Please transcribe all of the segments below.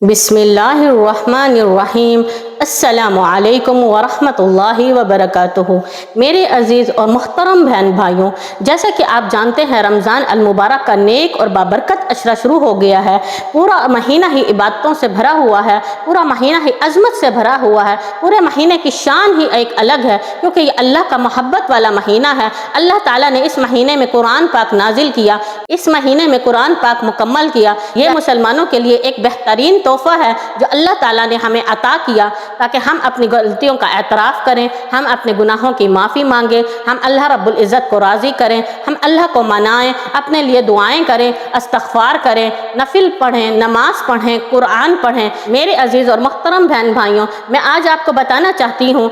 बिस्मिल्लाहिर्रहमानिर्रहीम। अस्सलामु अलैकुम वरहमतुल्लाहि वबरकातुहू। मेरे अज़ीज़ और मुहतरम बहन भाइयों, जैसा कि आप जानते हैं रमज़ान अल मुबारक का नेक और बाबरकत अशरा शुरू हो गया है। पूरा महीना ही इबादतों से भरा हुआ है, पूरा महीना ही अज़मत से भरा हुआ है। पूरे महीने की शान ही एक अलग है, क्योंकि ये अल्लाह का मोहब्बत वाला महीना है। अल्लाह ताला ने इस महीने में कुरान पाक नाजिल किया, इस महीने में कुरान पाक मुकम्मल किया। ये मुसलमानों के लिए एक बेहतरीन तोहफ़ा है जो अल्लाह ताला ने हमें अता किया, ताकि हम अपनी गलतियों का एतराफ़ करें, हम अपने गुनाहों की माफ़ी मांगें, हम अल्लाह रब्बुल इज़्ज़त को राज़ी करें, हम अल्लाह को मनाएं, अपने लिए दुआएं करें, इस्तग़फ़ार करें, नफिल पढ़ें, नमाज पढ़ें, कुरान पढ़ें। मेरे अज़ीज़ और मुहतरम बहन भाइयों, मैं आज आपको बताना चाहती हूँ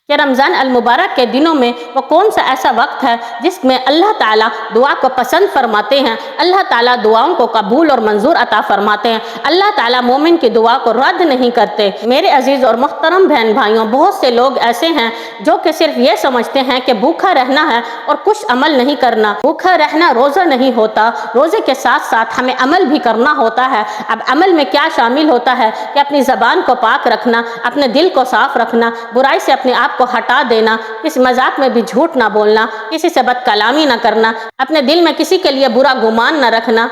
कि रमज़ान अल मुबारक के दिनों में वो कौन सा ऐसा वक्त है जिसमें अल्लाह ताला दुआ को पसंद फरमाते हैं, अल्लाह ताला दुआओं को कबूल और मंजूर अता फरमाते हैं। अल्लाह ताला मोमिन की दुआ को रद्द नहीं करते। मेरे अजीज़ और मुहतरम बहन भाइयों, बहुत से लोग ऐसे हैं जो कि सिर्फ ये समझते हैं कि भूखा रहना है और कुछ अमल नहीं करना। भूखा रहना रोज़ा नहीं होता, रोज़े के साथ साथ हमें अमल भी करना होता है। अब अमल में क्या शामिल होता है कि अपनी ज़बान को पाक रखना, अपने दिल को साफ रखना, बुराई से अपने आप को हटा देना, किसी मजाक में भी झूठ ना बोलना, किसी से बदकलामी ना करना, अपने दिल में किसी के लिए बुरा गुमान ना रखना,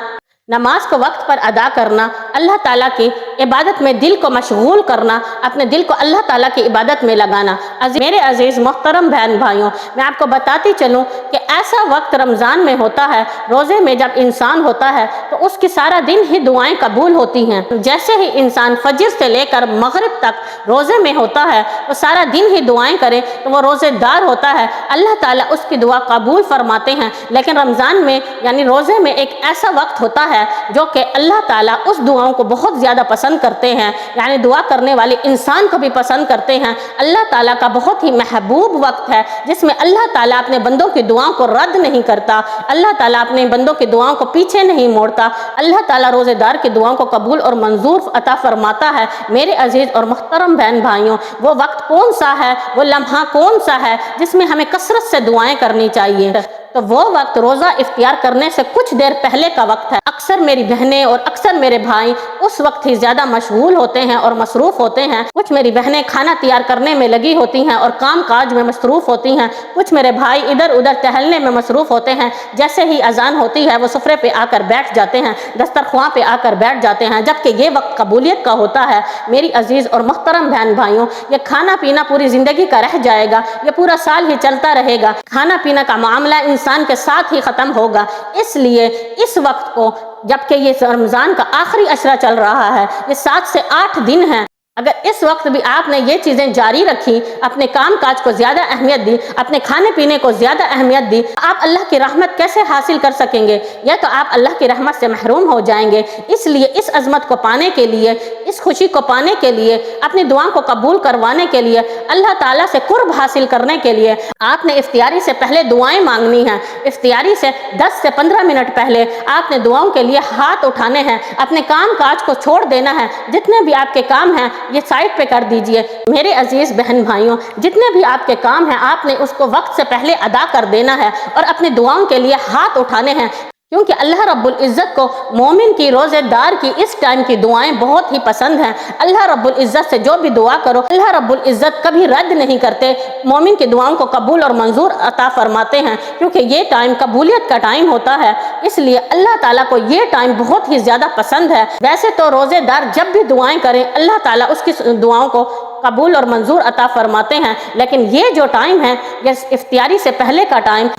नमाज को वक्त पर अदा करना, अल्लाह ताला की इबादत में दिल को मशगूल करना, अपने दिल को अल्लाह ताला की इबादत में लगाना। मेरे अजीज़ मोहतरम बहन भाइयों, मैं आपको बताती चलूँ कि ऐसा वक्त रमज़ान में होता है, रोज़े में जब इंसान होता है तो उसकी सारा दिन ही दुआएं कबूल होती हैं। जैसे ही इंसान फजर से लेकर मगरिब तक रोज़े में होता है तो सारा दिन ही दुआएं करे तो वो रोज़ेदार होता है, अल्लाह ताला उसकी दुआ कबूल फरमाते हैं। लेकिन रमज़ान में यानी रोज़े में एक ऐसा वक्त होता है जो कि अल्लाह ताला उस दुआओं को बहुत ज़्यादा पसंद करते हैं, यानी दुआ करने वाले इंसान को भी पसंद करते हैं। अल्लाह ताला का बहुत ही महबूब वक्त है जिसमें अल्लाह ताला अपने बंदों की दुआओं को रद्द नहीं करता, अल्लाह ताला अपने बंदों की दुआओं को पीछे नहीं मोड़ता। अल्लाह ताला रोज़ेदार की दुआओं को कबूल और मंजूर अता फरमाता है। मेरे अजीज़ और मुहतरम बहन भाइयों, वो वक्त कौन सा है, वो लम्हा कौन सा है जिसमें हमें कसरत से दुआएं करनी चाहिए? तो वो वक्त रोज़ा इफ्तियार करने से कुछ देर पहले का वक्त है। अक्सर मेरी बहनें और अक्सर मेरे भाई उस वक्त ही ज़्यादा मशगूल होते हैं और मसरूफ़ होते हैं। कुछ मेरी बहनें खाना तैयार करने में लगी होती हैं और काम काज में मसरूफ़ होती हैं। कुछ मेरे भाई इधर उधर टहलने में मसरूफ़ होते हैं। जैसे ही अजान होती है वो सुफ्रे पे आकर बैठ जाते हैं, दस्तरख्वां पे आकर बैठ जाते हैं, जबकि ये वक्त कबूलियत का होता है। मेरी अजीज़ और मुहतरम बहन भाइयों, ये खाना पीना पूरी ज़िंदगी का रह जाएगा, ये पूरा साल ही चलता रहेगा। खाना पीना का मामला इंसान के साथ ही ख़त्म होगा। इसलिए इस वक्त को, जबकि ये रमज़ान का आखिरी अशरा चल रहा है, ये 7 से 8 दिन है, अगर इस वक्त भी आपने ये चीज़ें जारी रखी, अपने काम काज को ज़्यादा अहमियत दी, अपने खाने पीने को ज़्यादा अहमियत दी, आप अल्लाह की रहमत कैसे हासिल कर सकेंगे? या तो आप अल्लाह की रहमत से महरूम हो जाएंगे। इसलिए इस अज़मत को पाने के लिए, इस खुशी को पाने के लिए, अपनी दुआ को कबूल करवाने के लिए, अल्लाह ताला से कुर्ब हासिल करने के लिए आपने इफ्तियारी से पहले दुआएं मांगनी हैं। इफ्तियारी से 10 से 15 मिनट पहले आपने दुआओं के लिए हाथ उठाने हैं, अपने काम काज को छोड़ देना है। जितने भी आपके काम हैं ये साइड पे कर दीजिए। मेरे अजीज़ बहन भाइयों, जितने भी आपके काम हैं आपने उसको वक्त से पहले अदा कर देना है और अपनी दुआओं के लिए हाथ उठाने हैं, क्योंकि अल्लाह रब्बुल इज़्ज़त को मोमिन की, रोज़ेदार की इस टाइम की दुआएं बहुत ही पसंद हैं। अल्लाह रब्बुल इज़्ज़त से जो भी दुआ करो, अल्लाह रब्बुल इज़्ज़त कभी रद्द नहीं करते, मोमिन की दुआओं को कबूल और मंजूर अता फरमाते हैं, क्योंकि ये टाइम कबूलियत का टाइम होता है। इसलिए अल्लाह ताला को ये टाइम बहुत ही ज़्यादा पसंद है। वैसे तो रोज़ेदार जब भी दुआएं करें अल्लाह ताला उसकी दुआओं को कबूल और मंजूर अता फरमाते हैं, लेकिन ये जो टाइम है, ये इफ्तियारी से पहले का टाइम,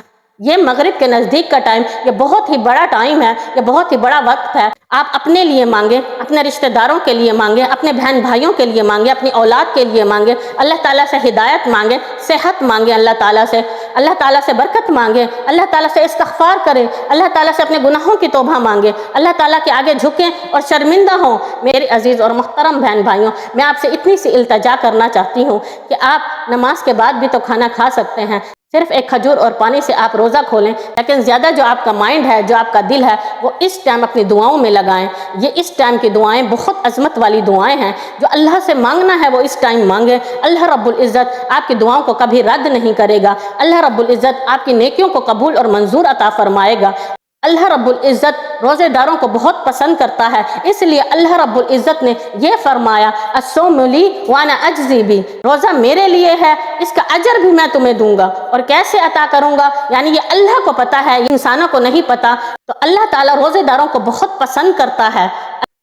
ये मगरिब के नज़दीक का टाइम, ये बहुत ही बड़ा टाइम है, ये बहुत ही बड़ा वक्त है। आप अपने लिए मांगे, अपने रिश्तेदारों के लिए मांगे, अपने बहन भाइयों के लिए मांगे, अपनी औलाद के लिए मांगे, अल्लाह ताला से हिदायत मांगे, सेहत मांगे, अल्लाह ताला से बरकत मांगे, अल्लाह ताला से इस्तग़फ़ार करें, अल्लाह ताला से अपने गुनाहों की तौबा मांगे, अल्लाह ताला के आगे झुकें और शर्मिंदा हों। मेरे अजीज़ और मुहतरम बहन भाइयों, मैं आपसे इतनी सी इल्तिजा करना चाहती हूँ कि आप नमाज के बाद भी तो खाना खा सकते हैं। सिर्फ एक खजूर और पानी से आप रोज़ा खोलें, लेकिन ज़्यादा जो आपका माइंड है, जो आपका दिल है, वो इस टाइम अपनी दुआओं में लगाएं। ये इस टाइम की दुआएं बहुत अज़मत वाली दुआएं हैं। जो अल्लाह से मांगना है वो इस टाइम मांगे। अल्लाह रब्बुल इज़्ज़त आपकी दुआओं को कभी रद्द नहीं करेगा। अल्लाह रब्बुल इज़्ज़त आपकी नेकियों को कबूल और मंजूर अता फरमाएगा। اللہ رب العزت روزے داروں کو بہت پسند کرتا ہے، اس لیے اللہ رب العزت نے یہ فرمایا الصوم لی وانا اجزی بھی، روزہ میرے لیے ہے، اس کا اجر بھی میں تمہیں دوں گا، اور کیسے عطا کروں گا یعنی یہ اللہ کو پتہ ہے، یہ انسانوں کو نہیں پتہ۔ تو اللہ تعالیٰ روزے داروں کو بہت پسند کرتا ہے،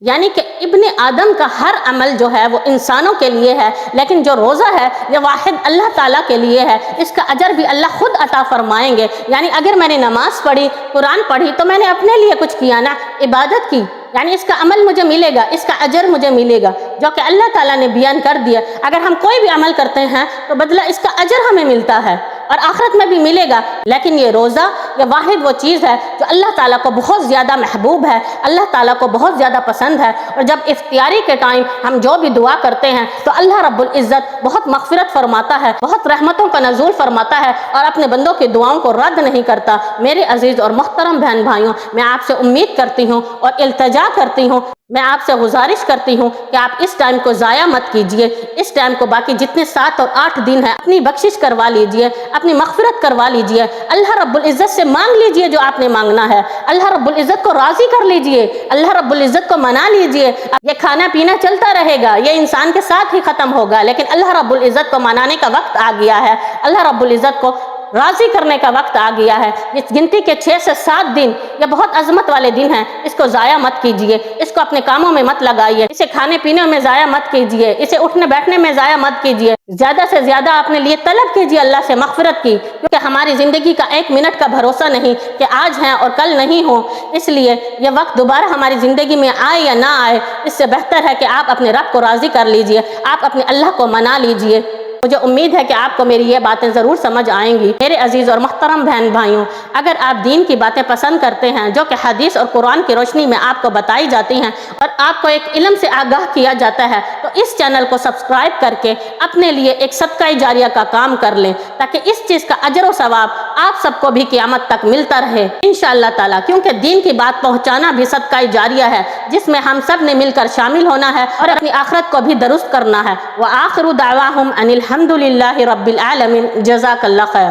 یعنی کہ ابن آدم کا ہر عمل جو ہے وہ انسانوں کے لیے ہے، لیکن جو روزہ ہے یہ واحد اللہ تعالیٰ کے لیے ہے، اس کا اجر بھی اللہ خود عطا فرمائیں گے۔ یعنی اگر میں نے نماز پڑھی، قرآن پڑھی، تو میں نے اپنے لیے کچھ کیا نا، عبادت کی، یعنی اس کا عمل مجھے ملے گا، اس کا اجر مجھے ملے گا، جو کہ اللہ تعالیٰ نے بیان کر دیا۔ اگر ہم کوئی بھی عمل کرتے ہیں تو بدلہ اس کا اجر ہمیں ملتا ہے اور آخرت میں بھی ملے گا، لیکن یہ روزہ یہ واحد وہ چیز ہے جو اللہ تعالیٰ کو بہت زیادہ محبوب ہے، اللہ تعالیٰ کو بہت زیادہ پسند ہے۔ اور جب افطاری کے ٹائم ہم جو بھی دعا کرتے ہیں تو اللہ رب العزت بہت مغفرت فرماتا ہے، بہت رحمتوں کا نزول فرماتا ہے اور اپنے بندوں کی دعاؤں کو رد نہیں کرتا۔ میرے عزیز اور محترم بہن بھائیوں، میں آپ سے امید کرتی ہوں اور التجا کرتی ہوں، میں آپ سے گزارش کرتی ہوں کہ آپ اس ٹائم کو ضائع مت کیجئے، اس ٹائم کو باقی جتنے 7 اور 8 دن ہیں اپنی بخشش کروا لیجئے، اپنی مغفرت کروا لیجئے، اللہ رب العزت سے مانگ لیجئے جو آپ نے مانگنا ہے، اللہ رب العزت کو راضی کر لیجئے، اللہ رب العزت کو منا لیجئے۔ یہ کھانا پینا چلتا رہے گا، یہ انسان کے ساتھ ہی ختم ہوگا، لیکن اللہ رب العزت کو منانے کا وقت آ گیا ہے، اللہ رب العزت کو راضی کرنے کا وقت آ گیا ہے۔ اس گنتی کے 6 سے 7 دن یہ بہت عظمت والے دن ہیں، اس کو ضائع مت کیجئے، اس کو اپنے کاموں میں مت لگائیے، اسے کھانے پینے میں ضائع مت کیجئے، اسے اٹھنے بیٹھنے میں ضائع مت کیجئے، زیادہ سے زیادہ اپنے لیے طلب کیجئے اللہ سے مغفرت کی، کیونکہ ہماری زندگی کا 1 منٹ کا بھروسہ نہیں کہ آج ہیں اور کل نہیں ہوں، اس لیے یہ وقت دوبارہ ہماری زندگی میں آئے یا نہ آئے، اس سے بہتر ہے کہ آپ اپنے رب کو راضی کر لیجئے، آپ اپنے اللہ کو منا لیجئے۔ مجھے امید ہے کہ آپ کو میری یہ باتیں ضرور سمجھ آئیں گی۔ میرے عزیز اور محترم بہن بھائیوں، اگر آپ دین کی باتیں پسند کرتے ہیں جو کہ حدیث اور قرآن کی روشنی میں آپ کو بتائی جاتی ہیں اور آپ کو ایک علم سے آگاہ کیا جاتا ہے، تو اس چینل کو سبسکرائب کر کے اپنے لیے ایک صدقہ جاریہ کا کام کر لیں، تاکہ اس چیز کا اجر و ثواب آپ سب کو بھی قیامت تک ملتا رہے انشاءاللہ تعالیٰ، کیونکہ دین کی بات پہنچانا بھی صدقہ جاریہ ہے جس میں ہم سب نے مل کر شامل ہونا ہے اور اپنی آخرت کو بھی درست کرنا ہے۔ وآخر دعواہم ان الحمد للہ رب العالمین، جزاک اللہ خیر۔